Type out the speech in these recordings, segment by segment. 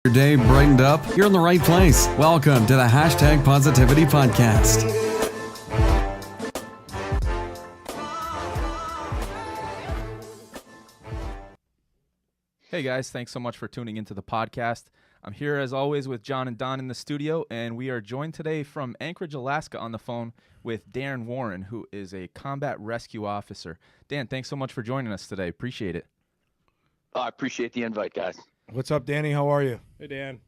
Your day brightened up? You're in the right place. Welcome to the Hashtag Positivity Podcast. Hey guys, thanks so much for tuning into the podcast. I'm here as always with John and Don in the studio, and we are joined today from Anchorage, Alaska on the phone with Dan Warren, who is a combat rescue officer. Dan, thanks so much for joining us today. Appreciate it. I appreciate the invite, guys. What's up, Danny? How are you? Hey, Dan.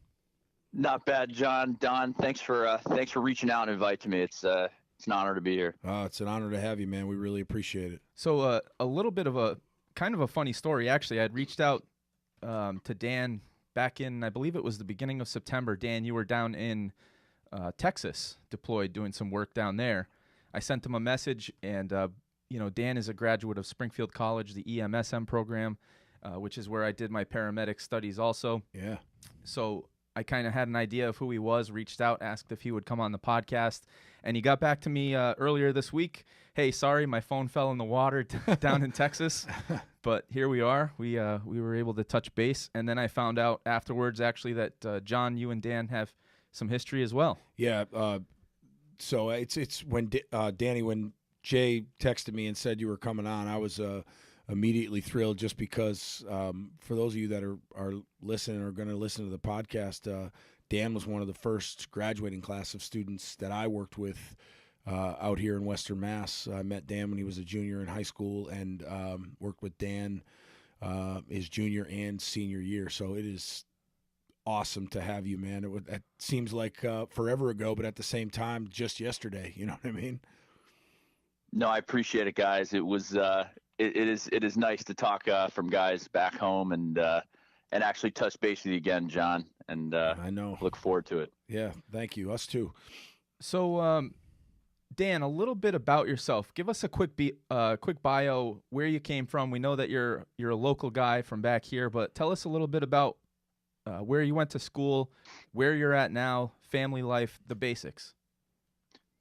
Not bad, John. Don, thanks for reaching out and inviting me. It's an honor to be here. It's an honor to have you, man. We really appreciate it. So a little bit of a kind of a funny story, actually. I'd reached out to Dan back in, I believe it was the beginning of September. Dan, you were down in Texas, deployed, doing some work down there. I sent him a message, and Dan is a graduate of Springfield College, the EMSM Program, which is where I did my paramedic studies also. Yeah. So I kind of had an idea of who he was, reached out, asked if he would come on the podcast, and he got back to me earlier this week. Hey, sorry, my phone fell in the water down in Texas, but here we are. We were able to touch base, and then I found out afterwards, actually, that John, you and Dan have some history as well. Yeah. So it's when Danny, when Jay texted me and said you were coming on, I was immediately thrilled, just because for those of you that are listening or going to listen to the podcast, Dan was one of the first graduating class of students that I worked with out here in Western Mass. I met Dan when he was a junior in high school, and worked with Dan his junior and senior year. So it is awesome to have you, man. It seems like forever ago, but at the same time, just yesterday. You know what I mean? No, I appreciate it, guys. It was it is nice to talk from guys back home and actually touch base with you again, John. And I know. Look forward to it. Yeah, thank you. Us too. So, Dan, a little bit about yourself. Give us a quick bio, where you came from. We know that you're a local guy from back here, but tell us a little bit about where you went to school, where you're at now, family life, the basics.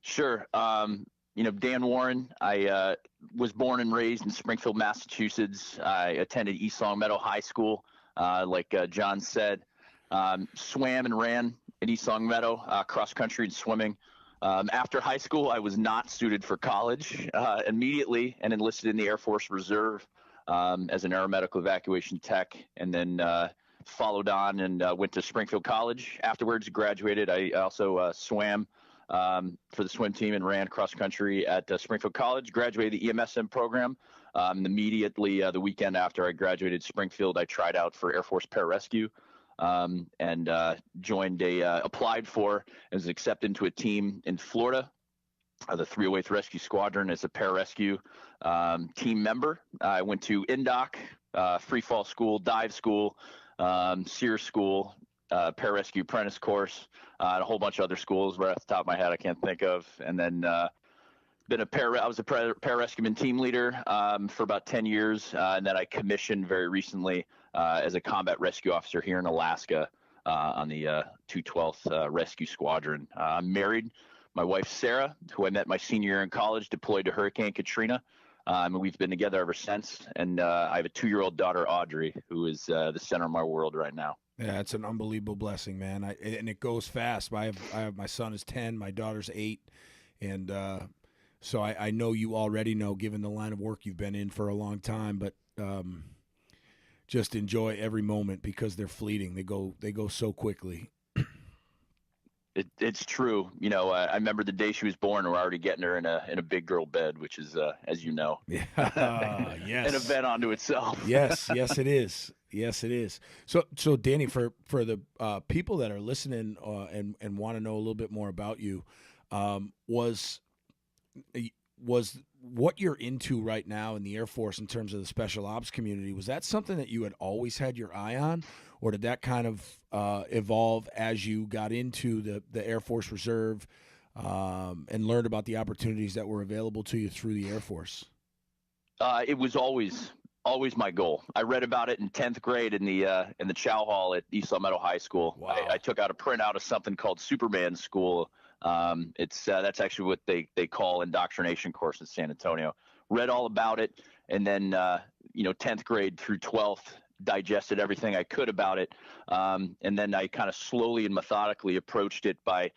Sure. Dan Warren, I was born and raised in Springfield, Massachusetts. I attended East Longmeadow High School, like John said. Swam and ran at East Longmeadow, cross country and swimming. After high school, I was not suited for college immediately, and enlisted in the Air Force Reserve as an aeromedical evacuation tech, and then followed on and went to Springfield College. Afterwards, graduated. I also swam for the swim team and ran cross country at Springfield College, graduated the EMSM program. Immediately the weekend after I graduated Springfield, I tried out for Air Force Pararescue and joined applied for and was accepted into a team in Florida, the 308th Rescue Squadron, as a pararescue team member. I went to Indoc, free fall school, dive school, SAR School, pararescue apprentice course, and a whole bunch of other schools right off the top of my head I can't think of. And then I was a pararescueman team leader for about 10 years, and then I commissioned very recently as a combat rescue officer here in Alaska on the 212th Rescue Squadron. I'm married. My wife, Sarah, who I met my senior year in college, deployed to Hurricane Katrina. And we've been together ever since. And I have a 2-year-old daughter, Audrey, who is the center of my world right now. Yeah, it's an unbelievable blessing, man. And it goes fast. I have my son is 10, my daughter's 8, and so I know you already know, given the line of work you've been in for a long time. But just enjoy every moment, because they're fleeting. They go so quickly. It's true. I remember the day she was born. We're already getting her in a big girl bed, which is, as you know, Yes. an event unto itself. Yes, it is. Yes, it is. So Danny, for the people that are listening and want to know a little bit more about you, was what you're into right now in the Air Force in terms of the special ops community, was that something that you had always had your eye on, or did that kind of evolve as you got into the Air Force Reserve and learned about the opportunities that were available to you through the Air Force? It was always my goal. I read about it in 10th grade in the Chow Hall at East Longmeadow High School. Wow. I took out a printout of something called Superman School. That's actually what they call Indoctrination course in San Antonio. Read all about it, and then 10th grade through 12th digested everything I could about it. And then I kind of slowly and methodically approached it by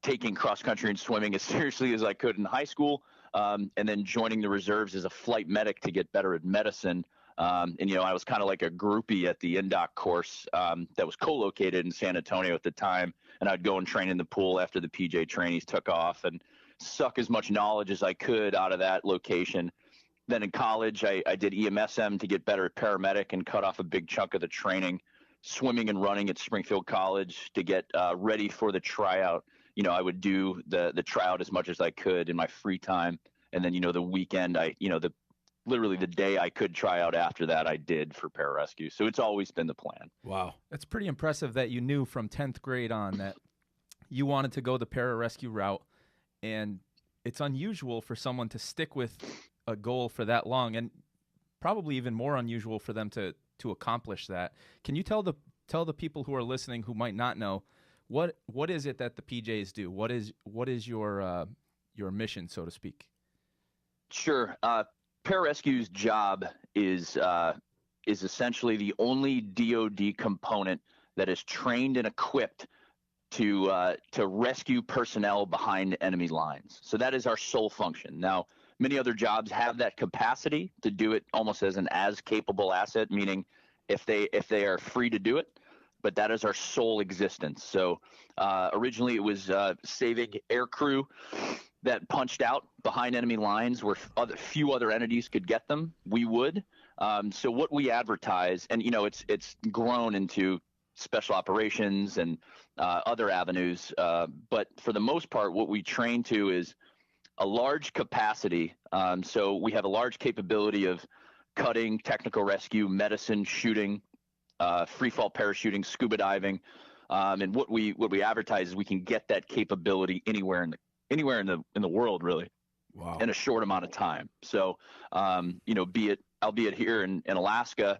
taking cross country and swimming as seriously as I could in high school, and then joining the reserves as a flight medic to get better at medicine. And, you know, I was kind of like a groupie at the Indoc course that was co-located in San Antonio at the time. And I'd go and train in the pool after the PJ trainees took off and suck as much knowledge as I could out of that location. Then in college, I did EMSM to get better at paramedic and cut off a big chunk of the training, swimming and running at Springfield College to get ready for the tryout. You know, I would do the tryout as much as I could in my free time. And then, you know, the weekend, literally the day I could try out after that, I did for Pararescue. So it's always been the plan. Wow. That's pretty impressive that you knew from 10th grade on that you wanted to go the pararescue route. And it's unusual for someone to stick with a goal for that long, and probably even more unusual for them to accomplish that. Can you tell the people who are listening who might not know, what is it that the PJs do? What is your mission, so to speak? Sure. Pararescue's job is essentially the only DoD component that is trained and equipped to rescue personnel behind enemy lines. So that is our sole function. Now, many other jobs have that capacity to do it almost as an as capable asset, meaning if they are free to do it, but that is our sole existence. So originally it was saving air crew that punched out behind enemy lines where few other entities could get them. We would. So what we advertise, and you know, it's grown into special operations and other avenues. But for the most part, what we train to is a large capacity. So we have a large capability of cutting, technical rescue, medicine, shooting, free fall parachuting, scuba diving. And what we advertise is we can get that capability anywhere in the world, really. Wow. In a short amount of time. So, you know, albeit here in Alaska,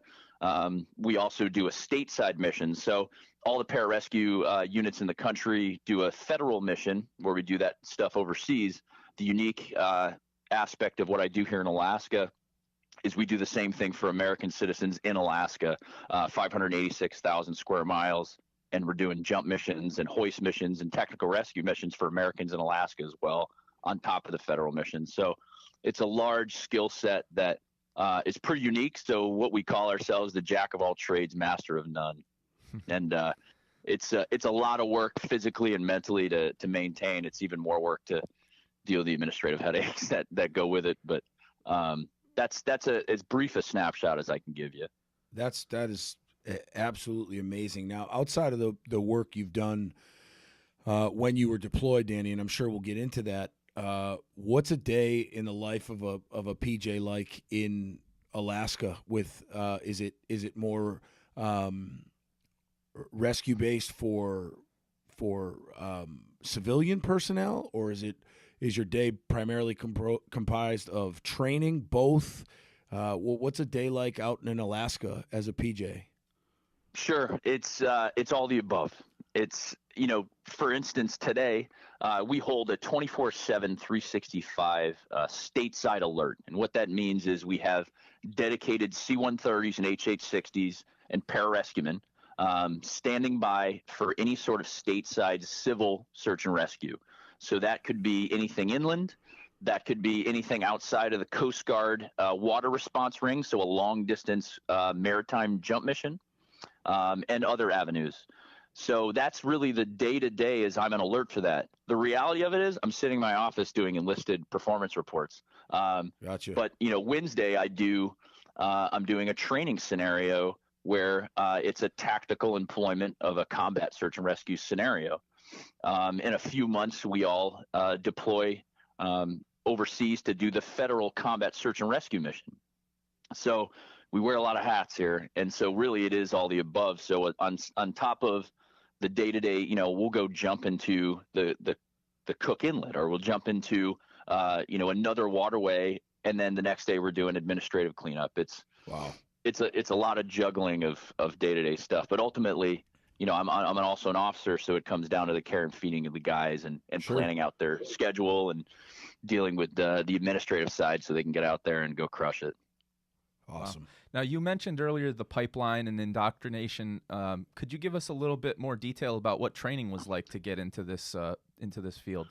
we also do a stateside mission. So all the pararescue units in the country do a federal mission where we do that stuff overseas. The unique aspect of what I do here in Alaska is we do the same thing for American citizens in Alaska, 586,000 square miles. And we're doing jump missions and hoist missions and technical rescue missions for Americans in Alaska as well, on top of the federal mission. So it's a large skill set that is pretty unique. So what we call ourselves, the jack of all trades, master of none. And it's a lot of work physically and mentally to maintain. It's even more work to deal with the administrative headaches that go with it. But that's as brief a snapshot as I can give you. That is absolutely amazing. Now, outside of the work you've done when you were deployed, Danny, and I'm sure we'll get into that, what's a day in the life of a PJ like in Alaska? With is it more rescue based for civilian personnel, or is your day primarily comprised of training? Both. What's a day like out in Alaska as a PJ? Sure. It's all the above. It's, you know, for instance, today we hold a 24/7, 365 stateside alert. And what that means is we have dedicated C-130s and HH-60s and pararescuemen standing by for any sort of stateside civil search and rescue. So that could be anything inland. That could be anything outside of the Coast Guard water response ring, so a long-distance maritime jump mission. And other avenues. So that's really the day-to-day is I'm an alert for that. The reality of it is I'm sitting in my office doing enlisted performance reports. Gotcha. But, you know, Wednesday I'm doing a training scenario where it's a tactical employment of a combat search and rescue scenario. In a few months, we all deploy overseas to do the federal combat search and rescue mission. So we wear a lot of hats here, and so really it is all the above. So on top of the day-to-day, you know, we'll go jump into the Cook Inlet, or we'll jump into you know, another waterway, and then the next day we're doing administrative cleanup. It's a lot of juggling of day-to-day stuff, but ultimately, you know, I'm also an officer, so it comes down to the care and feeding of the guys and Sure. planning out their schedule and dealing with the administrative side so they can get out there and go crush it. Awesome. Now, you mentioned earlier the pipeline and indoctrination. Could you give us a little bit more detail about what training was like to get into this field?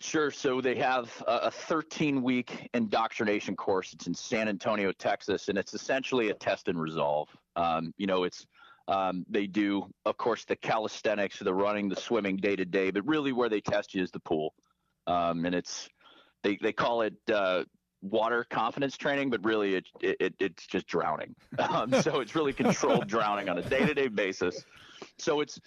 Sure. So they have a 13-week indoctrination course. It's in San Antonio, Texas, and it's essentially a test and resolve. They do, of course, the calisthenics, the running, the swimming day to day, but really where they test you is the pool. And they call it water confidence training, but really it's just drowning. So it's really controlled drowning on a day-to-day basis. So it's,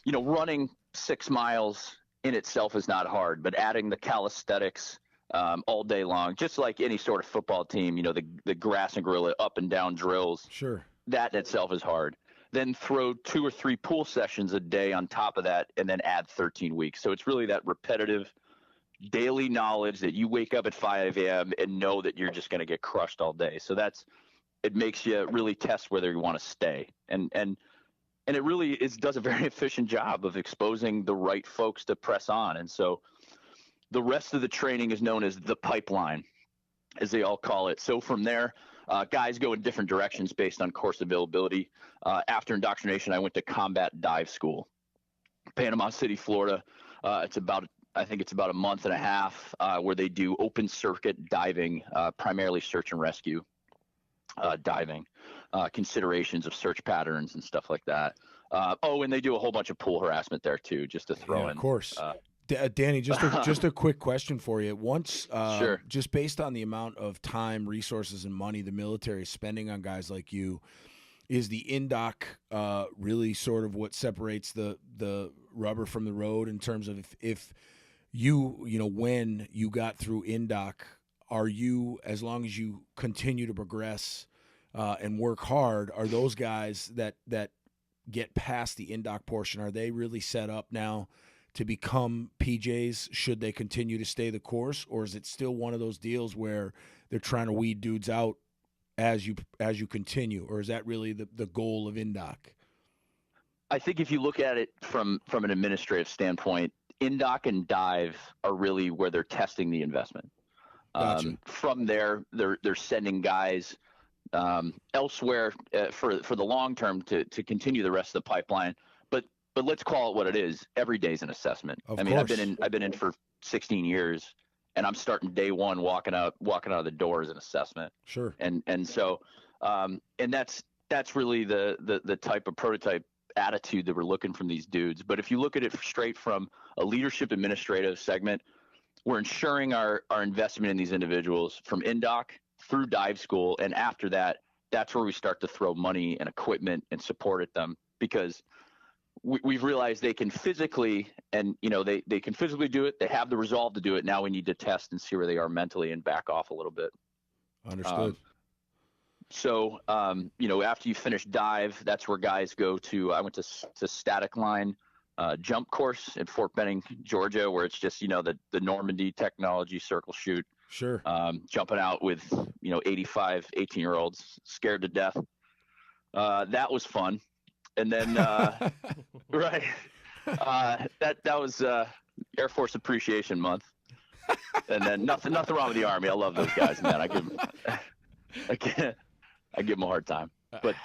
running 6 miles in itself is not hard, but adding the calisthenics all day long, just like any sort of football team, the grass and gorilla up and down drills. Sure. That in itself is hard. Then throw 2 or 3 pool sessions a day on top of that, and then add 13 weeks. So it's really that repetitive daily knowledge that you wake up at 5 a.m. and know that you're just going to get crushed all day. So it makes you really test whether you want to stay. And it really does a very efficient job of exposing the right folks to press on. And so the rest of the training is known as the pipeline, as they all call it. So from there, guys go in different directions based on course availability. After indoctrination, I went to combat dive school, Panama City, Florida. I think it's about a month and a half where they do open circuit diving, primarily search and rescue diving, considerations of search patterns and stuff like that. And they do a whole bunch of pool harassment there too, just to throw in. Of course. Danny, just a quick question for you. Sure. Just based on the amount of time, resources, and money the military is spending on guys like you, is the indoc really sort of what separates the rubber from the road in terms of if when you got through indoc, are you, as long as you continue to progress and work hard, are those guys that get past the indoc portion, are they really set up now to become PJs should they continue to stay the course, or is it still one of those deals where they're trying to weed dudes out as you continue, or is that really the goal of indoc? I think if you look at it from an administrative standpoint, indoc and dive are really where they're testing the investment. Gotcha. From there, they're sending guys elsewhere for the long term to continue the rest of the pipeline. But let's call it what it is. Every day's an assessment. Of course. I've been in for 16 years, and I'm starting day one walking out of the door as an assessment. Sure. And so and that's really the type of prototype attitude that we're looking from these dudes. But if you look at it straight from a leadership administrative segment, we're ensuring our investment in these individuals from indoc through dive school, and after that, that's where we start to throw money and equipment and support at them, because we've realized they can physically, and they can physically do it. They have the resolve to do it. Now we need to test and see where they are mentally and back off a little bit. Understood. So after you finish dive, that's where guys go to. I went to static line jump course at Fort Benning, Georgia, where it's just the Normandy technology circle shoot. Sure. Jumping out with 85 18-year-olds scared to death. That was fun. And then right, that was Air Force Appreciation Month. And then nothing wrong with the Army. I love those guys, man. I give them a hard time. But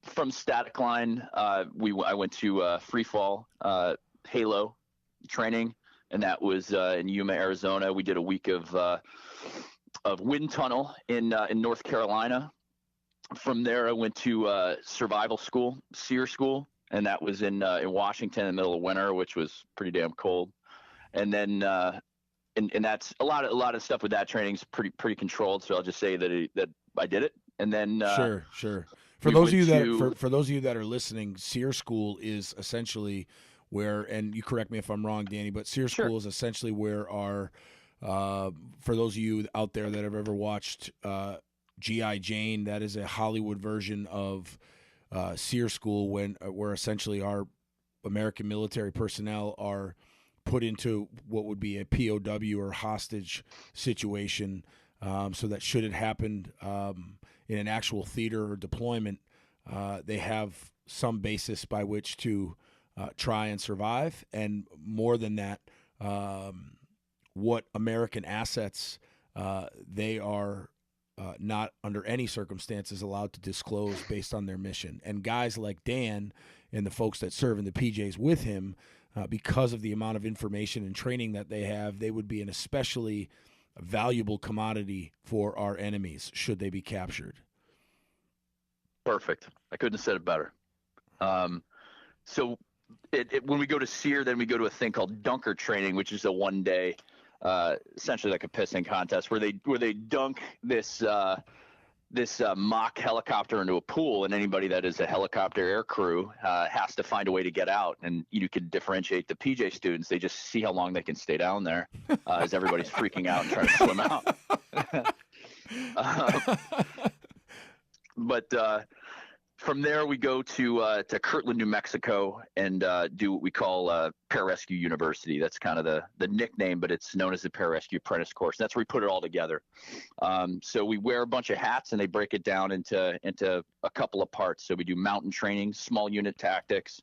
from static line, I went to free fall Halo training, and that was in Yuma, Arizona. We did a week of wind tunnel in North Carolina. From there, I went to survival school, SAR School, and that was in Washington in the middle of winter, which was pretty damn cold. And then and that's a lot of stuff with that training is pretty controlled. So I'll just say that I did it. And then sure. For those of you that are listening, SAR School is essentially where, and you correct me if I'm wrong, Danny, but SAR School is essentially where our for those of you out there that have ever watched G.I. Jane, that is a Hollywood version of SAR School, where essentially our American military personnel are put into what would be a POW or hostage situation, so that should it happen in an actual theater or deployment, they have some basis by which to try and survive. And more than that, what American assets they are not under any circumstances allowed to disclose based on their mission. And guys like Dan and the folks that serve in the PJs with him, because of the amount of information and training that they have, they would be an especially valuable commodity for our enemies should they be captured. Perfect. I couldn't have said it better. So when we go to SEER, then we go to a thing called dunker training, which is a one-day, essentially like a pissing contest, where they dunk this mock helicopter into a pool, and anybody that is a helicopter air crew has to find a way to get out. And you could differentiate the PJ students; they just see how long they can stay down there as everybody's freaking out and trying to swim out. But from there, we go to Kirtland, New Mexico, and do what we call Pararescue University. That's kind of the nickname, but it's known as the Pararescue Apprentice Course. That's where we put it all together. So we wear a bunch of hats, and they break it down into a couple of parts. So we do mountain training, small unit tactics,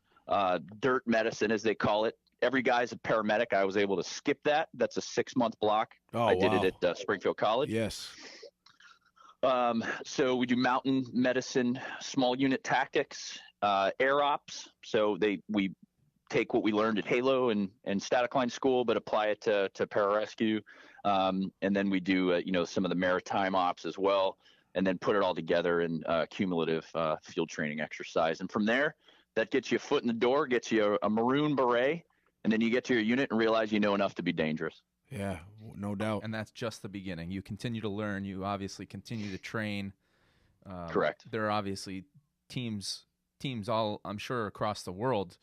dirt medicine, as they call it. Every guy's a paramedic. I was able to skip that. That's a 6-month block. I did it at Springfield College. Yes. So we do mountain medicine, small unit tactics, air ops. So we take what we learned at Halo and static line school, but apply it to pararescue. And then we do, some of the maritime ops as well, and then put it all together in cumulative field training exercise. And from there, that gets you a foot in the door, gets you a maroon beret, and then you get to your unit and realize you know enough to be dangerous. Yeah, no doubt. And that's just the beginning. You continue to learn. You obviously continue to train. Correct. There are obviously teams all, I'm sure, across the world.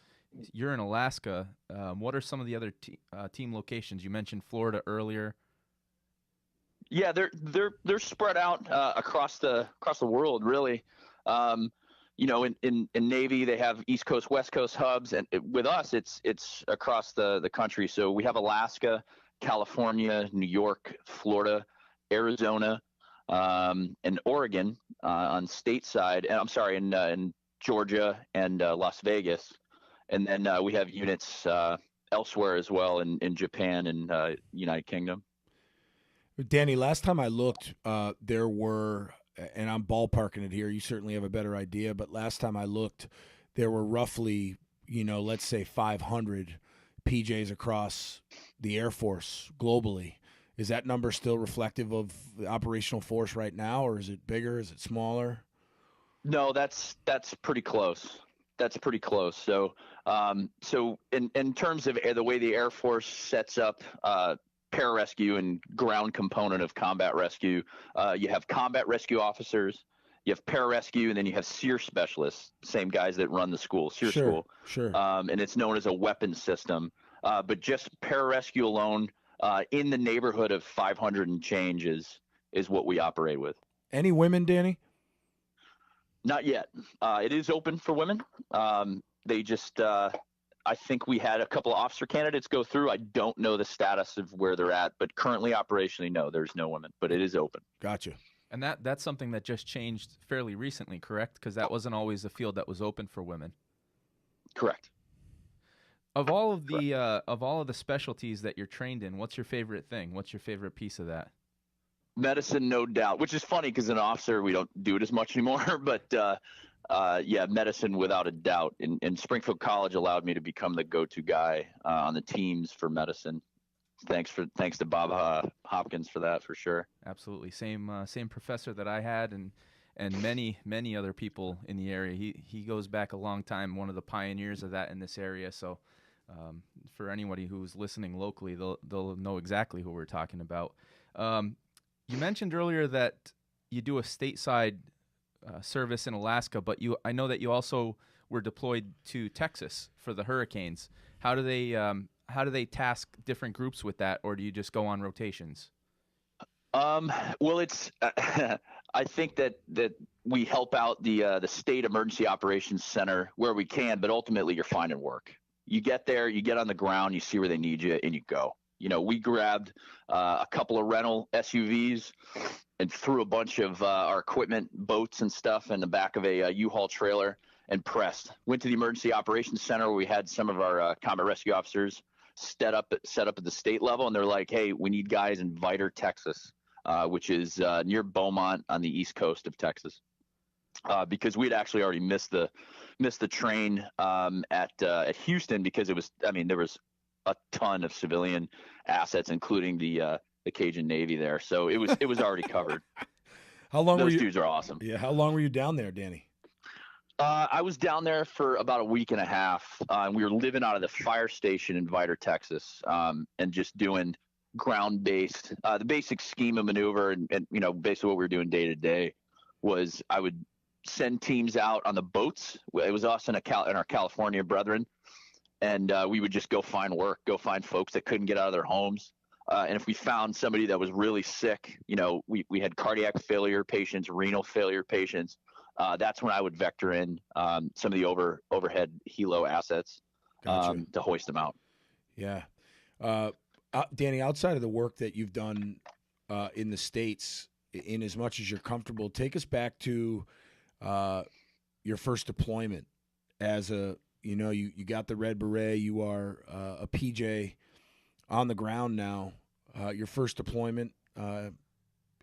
You're in Alaska. What are some of the other team locations? You mentioned Florida earlier. Yeah, they're spread out across the world, really. In Navy, they have East Coast, West Coast hubs, and with us, it's across the country. So we have Alaska, California, New York, Florida, Arizona, and Oregon on state side. And I'm sorry, in Georgia and Las Vegas. And then we have units elsewhere as well in Japan and United Kingdom. Danny, last time I looked, there were, and I'm ballparking it here, you certainly have a better idea, but last time I looked, there were roughly, let's say 500 PJs across the Air Force globally. Is that number still reflective of the operational force right now, or is it bigger? Is it smaller? No, that's pretty close. That's pretty close. So in terms of the way the Air Force sets up pararescue and ground component of combat rescue, you have combat rescue officers, you have pararescue, and then you have SEER specialists, same guys that run the school, SEER school. Sure. And it's known as a weapons system. But just pararescue alone, in the neighborhood of 500 and change is what we operate with. Any women, Danny? Not yet. It is open for women. They just, I think we had a couple of officer candidates go through. I don't know the status of where they're at, but currently operationally, no, there's no women, but it is open. Gotcha. And that's something that just changed fairly recently, correct? Because that wasn't always a field that was open for women. Correct. Of all of the specialties that you're trained in, what's your favorite thing? What's your favorite piece of that? Medicine, no doubt, which is funny because an officer, we don't do it as much anymore, but medicine without a doubt. And Springfield College allowed me to become the go-to guy on the teams for medicine. Thanks to Bob Hopkins for that, for sure. Absolutely. Same professor that I had and many other people in the area. He goes back a long time, one of the pioneers of that in this area. So for anybody who's listening locally, they'll know exactly who we're talking about. You mentioned earlier that you do a stateside service in Alaska, but I know that you also were deployed to Texas for the hurricanes. How do they task different groups with that, or do you just go on rotations? Well, it's I think that we help out the State Emergency Operations Center where we can, but ultimately you're finding work. You get there, you get on the ground, you see where they need you, and you go. We grabbed a couple of rental SUVs and threw a bunch of our equipment, boats and stuff in the back of a U-Haul trailer and pressed. Went to the Emergency Operations Center where we had some of our combat rescue officers set up at the state level, and they're like, hey, we need guys in Viter, Texas. which is near Beaumont on the east coast of Texas. Because we'd actually already missed the train at Houston, because there was a ton of civilian assets, including the Cajun Navy there. So it was already covered. How long Those were you? dudes are awesome. Yeah. How long were you down there, Danny? I was down there for about a week and a half. We were living out of the fire station in Vidor, Texas, and just doing ground-based. The basic scheme of maneuver and basically what we were doing day to day was I would send teams out on the boats. It was us and our California brethren, and we would just go find work, go find folks that couldn't get out of their homes. And if we found somebody that was really sick, we had cardiac failure patients, renal failure patients. That's when I would vector in some of the overhead helo assets to hoist them out. Yeah. Danny, outside of the work that you've done in the States, in as much as you're comfortable, take us back to your first deployment as you got the Red Beret, you are a PJ on the ground now. Your first deployment,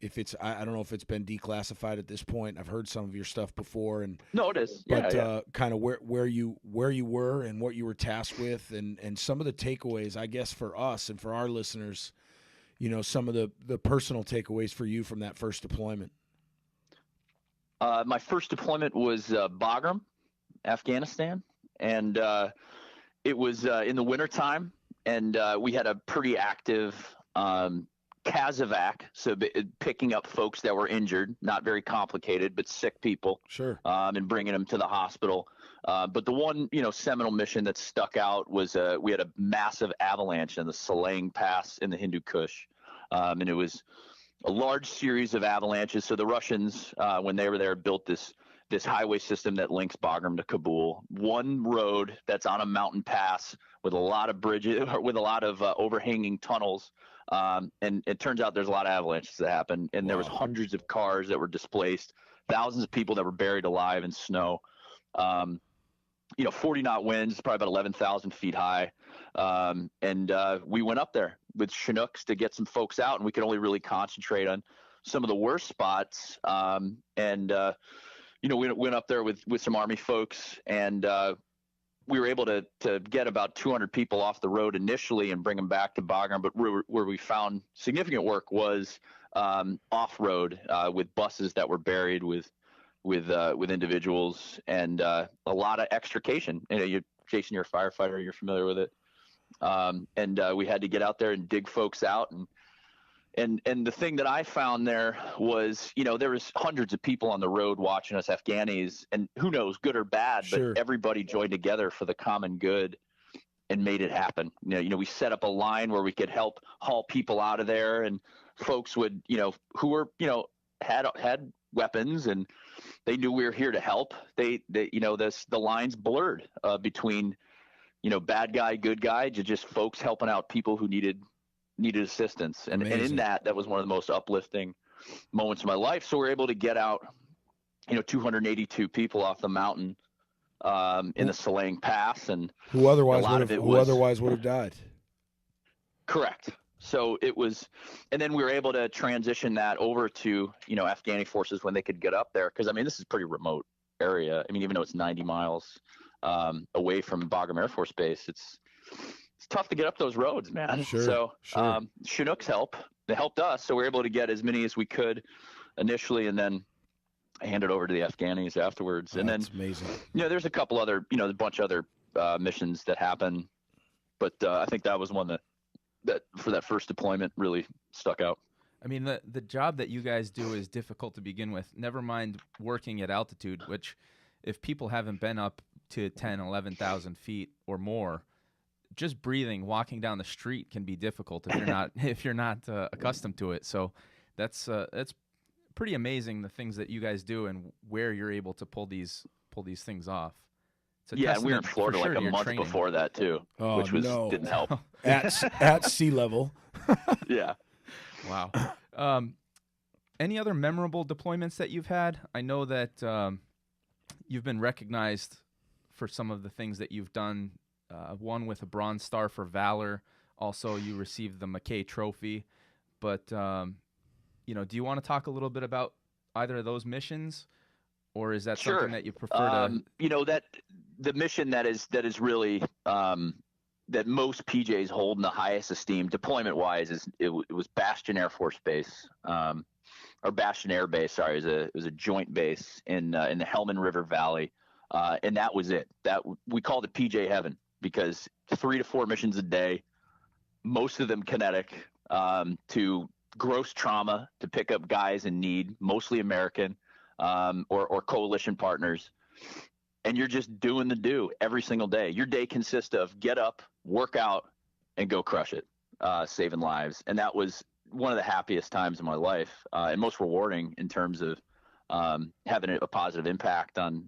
if it's, I don't know if it's been declassified at this point. I've heard some of your stuff before, and no, it is. But kind of where you were and what you were tasked with, and some of the takeaways, I guess, for us and for our listeners, some of the personal takeaways for you from that first deployment. My first deployment was Bagram, Afghanistan, and it was in the wintertime, and we had a pretty active CASEVAC, so picking up folks that were injured, not very complicated, but sick people, sure, and bringing them to the hospital. But the one, seminal mission that stuck out was we had a massive avalanche in the Salang Pass in the Hindu Kush, and it was a large series of avalanches. So the Russians, when they were there, built this highway system that links Bagram to Kabul. One road that's on a mountain pass with a lot of bridges, with a lot of overhanging tunnels. And it turns out there's a lot of avalanches that happen, and there was hundreds of cars that were displaced, thousands of people that were buried alive in snow. 40 knot winds, probably about 11,000 feet high. And we went up there with Chinooks to get some folks out, and we could only really concentrate on some of the worst spots. We went up there with some Army folks, and we were able to get about 200 people off the road initially and bring them back to Bagram. But where we found significant work was off-road with buses that were buried with individuals, and a lot of extrication. Jason, you're a firefighter, you're familiar with it. We had to get out there and dig folks out. And the thing that I found there was, there was hundreds of people on the road watching us Afghanis, and who knows, good or bad, sure, but everybody joined together for the common good and made it happen. We set up a line where we could help haul people out of there, and folks would, who were, had weapons, and they knew we were here to help. The lines blurred between, bad guy, good guy, to just folks helping out people who needed assistance. And in that was one of the most uplifting moments of my life. So we're able to get out, 282 people off the mountain in the Salang Pass, and who otherwise would have died. Correct. So it was, and then we were able to transition that over to, Afghani forces when they could get up there. Cause this is a pretty remote area. Even though it's 90 miles away from Bagram Air Force Base, it's tough to get up those roads, man. Sure, so sure. Chinooks they helped us. So we were able to get as many as we could initially, and then hand it over to the Afghanis afterwards. And that's then, amazing. There's a couple other, a bunch of other missions that happen. But I think that was one that for that first deployment really stuck out. The job that you guys do is difficult to begin with. Never mind working at altitude, which if people haven't been up to 10, 11,000 feet or more, just breathing, walking down the street can be difficult if you're not accustomed to it. So that's pretty amazing, the things that you guys do and where you're able to pull these things off. And we were in Florida like a month before that too, which didn't help. at sea level. Yeah. Wow. Any other memorable deployments that you've had? I know that you've been recognized for some of the things that you've done. One with a Bronze Star for Valor. Also, you received the McKay Trophy. But, do you want to talk a little bit about either of those missions, or is that Sure. something that you prefer to? That the mission that is really that most PJs hold in the highest esteem, deployment-wise, it was Bastion Air Force Base, or Bastion Air Base. Sorry, it was a joint base in the Helmand River Valley, and that was it. That we called it PJ Heaven because 3 to 4 missions a day, most of them kinetic, to gross trauma, to pick up guys in need, mostly American, or coalition partners. And you're just doing the do every single day. Your day consists of get up, work out, and go crush it, saving lives. And that was one of the happiest times in my life, and most rewarding in terms of having a positive impact on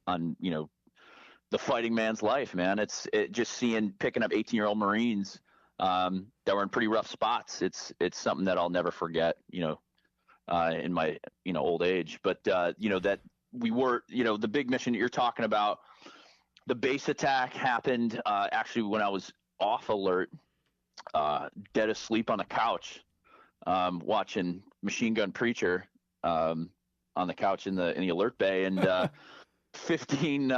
the fighting man's life, man. Just picking up 18-year-old Marines that were in pretty rough spots. It's something that I'll never forget, in my old age. But that we were, the big mission that you're talking about, the base attack happened actually when I was off alert, dead asleep on the couch, watching Machine Gun Preacher on the couch in the alert bay, and 15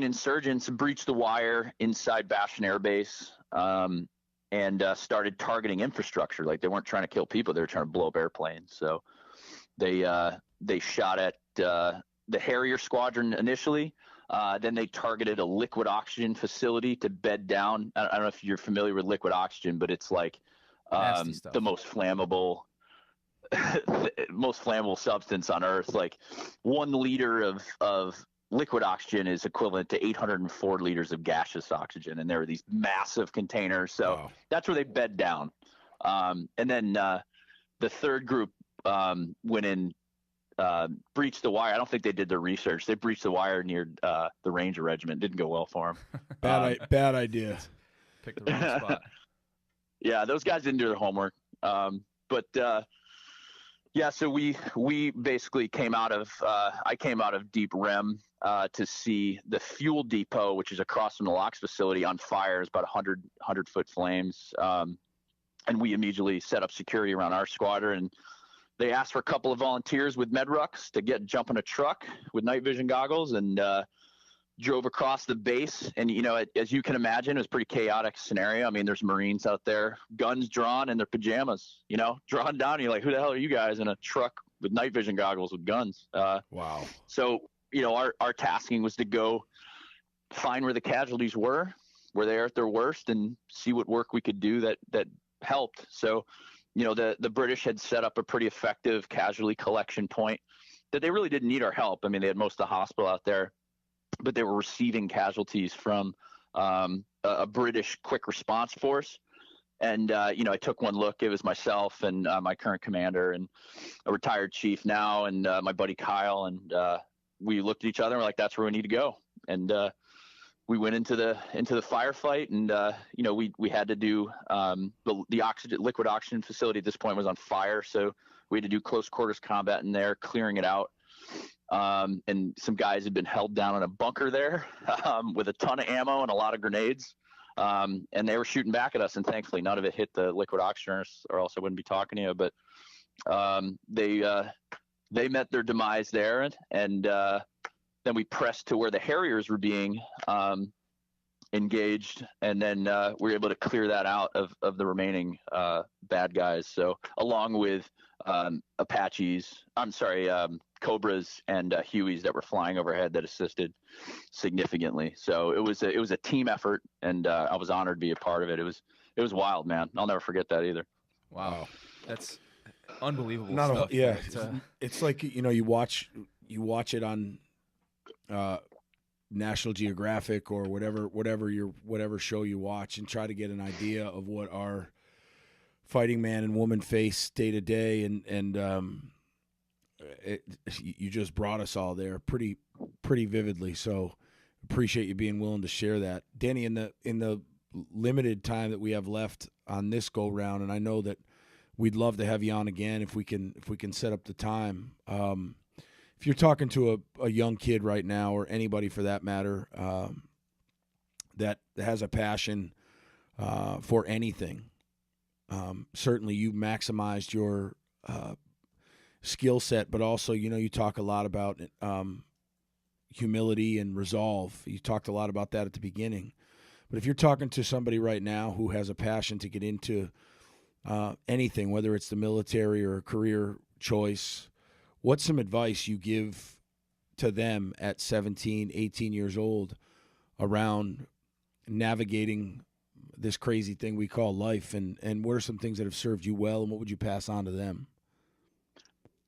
insurgents breached the wire inside Bastion Air Base, and started targeting infrastructure. Like, they weren't trying to kill people; they were trying to blow up airplanes. So they shot at the Harrier Squadron initially. Then they targeted a liquid oxygen facility to bed down. I don't know if you're familiar with liquid oxygen, but it's like the most flammable substance on Earth. Like 1 liter of liquid oxygen is equivalent to 804 liters of gaseous oxygen, and there were these massive containers. So that's where they bed down. And then the third group went in, breached the wire. I don't think they did their research. They breached the wire near the Ranger Regiment. Didn't go well for them. Bad idea. Pick the wrong spot. Yeah, those guys didn't do their homework. So we basically came out of I came out of Deep Rim to see the fuel depot, which is across from the LOX facility, on fire. It's about 100-foot flames. And we immediately set up security around our squadron. And they asked for a couple of volunteers with med rucks to jump in a truck with night vision goggles, and drove across the base. And, as you can imagine, it was a pretty chaotic scenario. I mean, there's Marines out there, guns drawn in their pajamas, drawn down. And you're like, who the hell are you guys in a truck with night vision goggles with guns? Wow. So, our tasking was to go find where the casualties were they at their worst, and see what work we could do that helped. So, the British had set up a pretty effective casualty collection point that they really didn't need our help. I mean, they had most of the hospital out there, but they were receiving casualties from a British quick response force. And, I took one look. It was myself and my current commander and a retired chief now, and my buddy Kyle. And we looked at each other and we're like, that's where we need to go. And we went into the firefight, and we had to do the liquid oxygen facility at this point was on fire, so we had to do close quarters combat in there, clearing it out. And some guys had been held down in a bunker there with a ton of ammo and a lot of grenades, and they were shooting back at us. And thankfully, none of it hit the liquid oxygen, or else I wouldn't be talking to you. But they met their demise there, and then we pressed to where the Harriers were being engaged, and then we were able to clear that out of the remaining bad guys. So along with Cobras and Hueys that were flying overhead that assisted significantly. So it was a team effort, and I was honored to be a part of it. It was wild, man. I'll never forget that either. Wow. That's unbelievable Not stuff. yeah. It's like, you watch it on National Geographic or whatever show you watch, and try to get an idea of what our fighting man and woman face day to day, and you just brought us all there pretty vividly. So appreciate you being willing to share that, Danny. In the limited time that we have left on this go round, and I know that we'd love to have you on again if we can set up the time. If you're talking to a young kid right now, or anybody for that matter, that has a passion for anything, certainly you maximized your skill set, but also, you talk a lot about humility and resolve. You talked a lot about that at the beginning. But if you're talking to somebody right now who has a passion to get into anything, whether it's the military or a career choice, what's some advice you give to them at 17, 18 years old around navigating this crazy thing we call life, and what are some things that have served you well, and what would you pass on to them?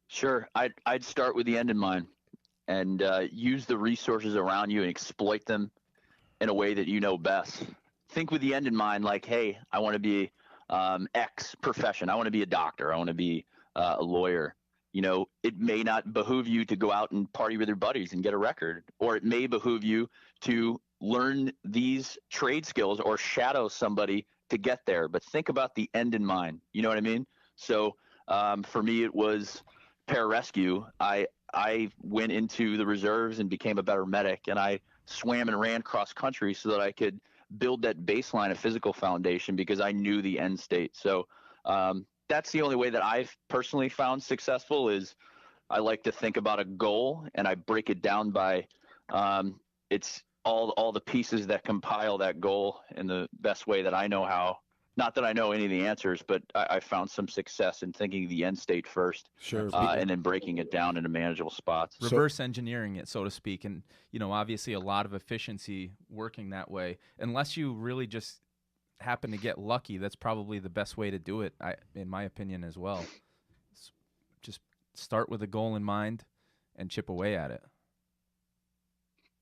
Sure. I'd start with the end in mind, and use the resources around you and exploit them in a way that you know best. Think with the end in mind, like, hey, I want to be X profession. I want to be a doctor. I want to be a lawyer. It may not behoove you to go out and party with your buddies and get a record, or it may behoove you to learn these trade skills or shadow somebody to get there. But think about the end in mind. You know what I mean? So for me, it was pararescue. I went into the reserves and became a better medic, and I swam and ran cross country so that I could build that baseline of physical foundation because I knew the end state. So that's the only way that I've personally found successful. Is I like to think about a goal and I break it down by it's all the pieces that compile that goal in the best way that I know how. Not that I know any of the answers, but I found some success in thinking the end state first, Sure, and then breaking it down into manageable spots. Reverse engineering it, so to speak, and obviously a lot of efficiency working that way. Unless you really just happen to get lucky, that's probably the best way to do it, in my opinion, as well. Just start with a goal in mind and chip away at it.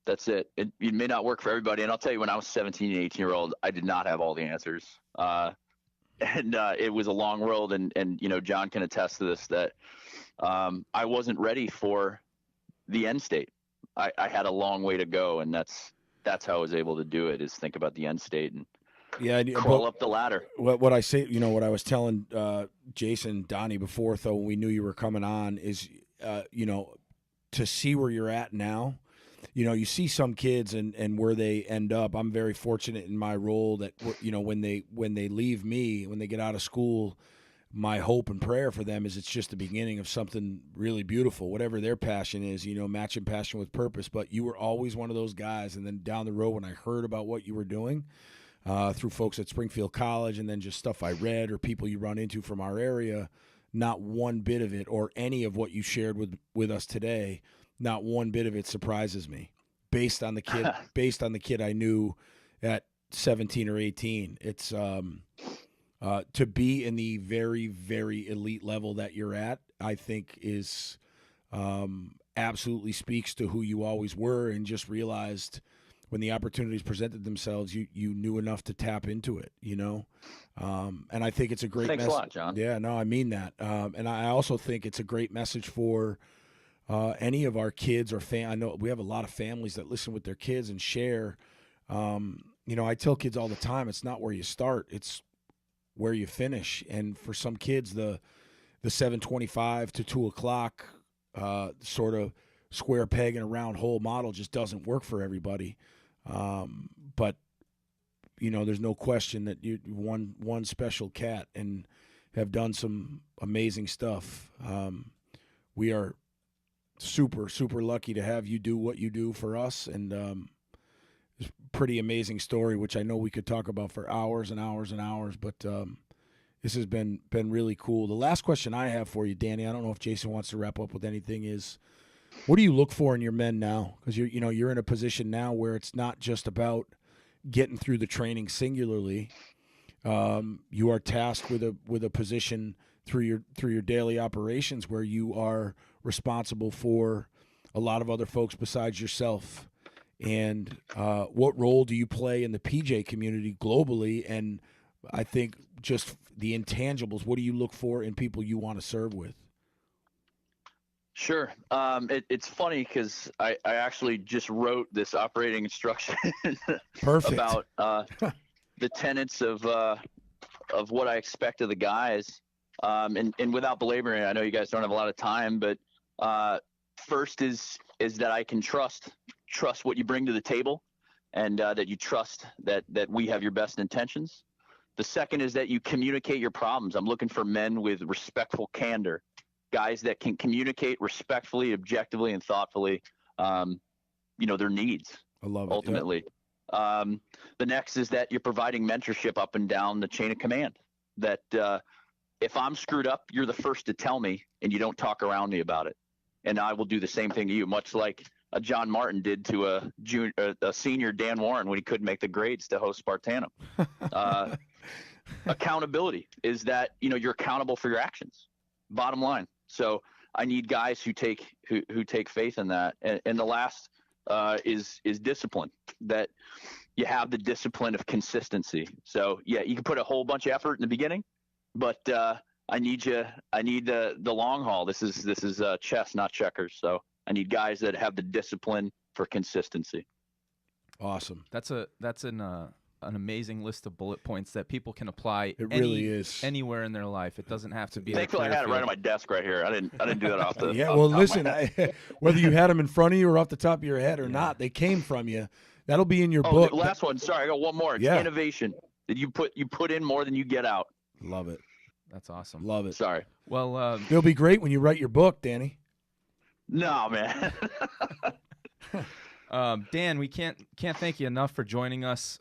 That's it. It may not work for everybody. And I'll tell you, when I was 17 and 18-year-old, I did not have all the answers. And it was a long road. And John can attest to this, that I wasn't ready for the end state. I had a long way to go. And that's how I was able to do it, is think about the end state and crawl up the ladder. What I say, what I was telling Jason, Donnie before, though, when we knew you were coming on, is, to see where you're at now. You see some kids and where they end up. I'm very fortunate in my role that, when they leave me, when they get out of school, my hope and prayer for them is it's just the beginning of something really beautiful, whatever their passion is, matching passion with purpose. But you were always one of those guys. And then down the road, when I heard about what you were doing through folks at Springfield College, and then just stuff I read or people you run into from our area, not one bit of it, or any of what you shared with us today, not one bit of it surprises me, based on the kid I knew at 17 or 18. It's to be in the very, very elite level that you're at, I think is absolutely speaks to who you always were, and just realized when the opportunities presented themselves, you knew enough to tap into it, and I think it's a great message. Thanks a lot, John. Yeah, no, I mean that. And I also think it's a great message for any of our kids or I know we have a lot of families that listen with their kids and share. I tell kids all the time, it's not where you start, it's where you finish. And for some kids, the 7:25 to 2 o'clock sort of square peg in a round hole model just doesn't work for everybody. But there's no question that you one special cat and have done some amazing stuff. We are super, super lucky to have you do what you do for us. And it's a pretty amazing story, which I know we could talk about for hours and hours and hours, but this has been really cool. The last question I have for you, Danny, I don't know if Jason wants to wrap up with anything, is what do you look for in your men now? Because you're in a position now where it's not just about getting through the training singularly. You are tasked with a position through your daily operations where you are responsible for a lot of other folks besides yourself. And what role do you play in the PJ community globally? And I think just the intangibles, what do you look for in people you want to serve with? Sure. It's funny because I actually just wrote this operating instruction about the tenets of what I expect of the guys. And without belaboring, I know you guys don't have a lot of time, but first is that I can trust what you bring to the table, and that you trust that we have your best intentions. The second is that you communicate your problems. I'm looking for men with respectful candor, guys that can communicate respectfully, objectively, and thoughtfully, their needs. I love it. Ultimately. Yep. The next is that you're providing mentorship up and down the chain of command, that if I'm screwed up, you're the first to tell me and you don't talk around me about it. And I will do the same thing to you, much like John Martin did to a senior Dan Warren when he couldn't make the grades to host Spartanum. Accountability is that, you're accountable for your actions, bottom line. So I need guys who take faith in that. And the last is discipline, that you have the discipline of consistency. So yeah, you can put a whole bunch of effort in the beginning, but I need the long haul. This is chess, not checkers. So I need guys that have the discipline for consistency. Awesome. That's an amazing list of bullet points that people can apply. It really is anywhere in their life. It doesn't have to be. Thankfully, I had it right on my desk right here. I didn't do that off the. Yeah, well, listen, whether you had them in front of you or off the top of your head or not, they came from you. That'll be in your book. The last one. Sorry, I got one more. It's innovation. That you put in more than you get out. Love it. That's awesome. Love it. Sorry. Well, it'll be great when you write your book, Danny. No, man. Dan, we can't thank you enough for joining us.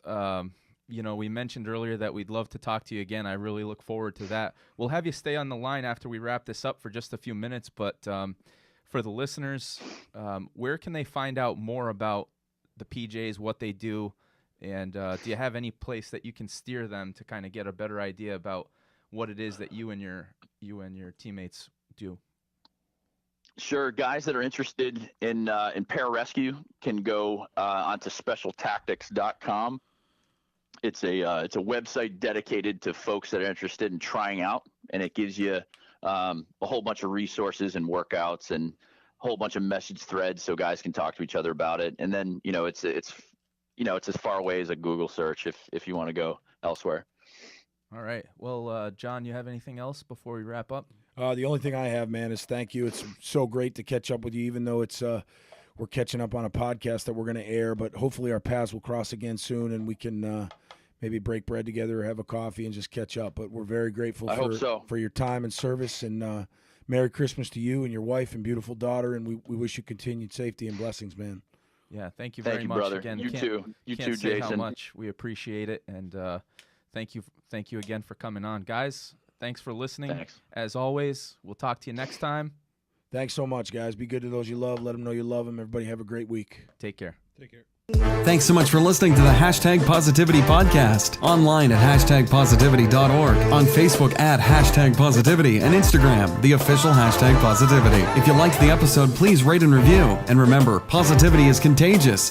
We mentioned earlier that we'd love to talk to you again. I really look forward to that. We'll have you stay on the line after we wrap this up for just a few minutes. But for the listeners, where can they find out more about the PJs, what they do, and do you have any place that you can steer them to kind of get a better idea about what it is that you and your teammates do? Sure. Guys that are interested in Pararescue can go onto specialtactics.com. It's a website dedicated to folks that are interested in trying out, and it gives you a whole bunch of resources and workouts and a whole bunch of message threads so guys can talk to each other about it. And then it's as far away as a Google search if you want to go elsewhere. All right. Well, John, you have anything else before we wrap up? The only thing I have, man, is thank you. It's so great to catch up with you, even though it's we're catching up on a podcast that we're going to air, but hopefully our paths will cross again soon and we can maybe break bread together or have a coffee and just catch up. But we're very grateful for your time and service, and Merry Christmas to you and your wife and beautiful daughter, and we wish you continued safety and blessings, man. Yeah, thank you very much, brother. again. You too, Jason. Say how much we appreciate it, and thank you again for coming on, guys. Thanks for listening. Thanks. As always, we'll talk to you next time. Thanks so much, guys. Be good to those you love. Let them know you love them. Everybody have a great week. Take care. Take care. Thanks so much for listening to the #Positivity Podcast. Online at #positivity.org, on Facebook at #Positivity, and Instagram, the official #Positivity. If you liked the episode, please rate and review. And remember, positivity is contagious.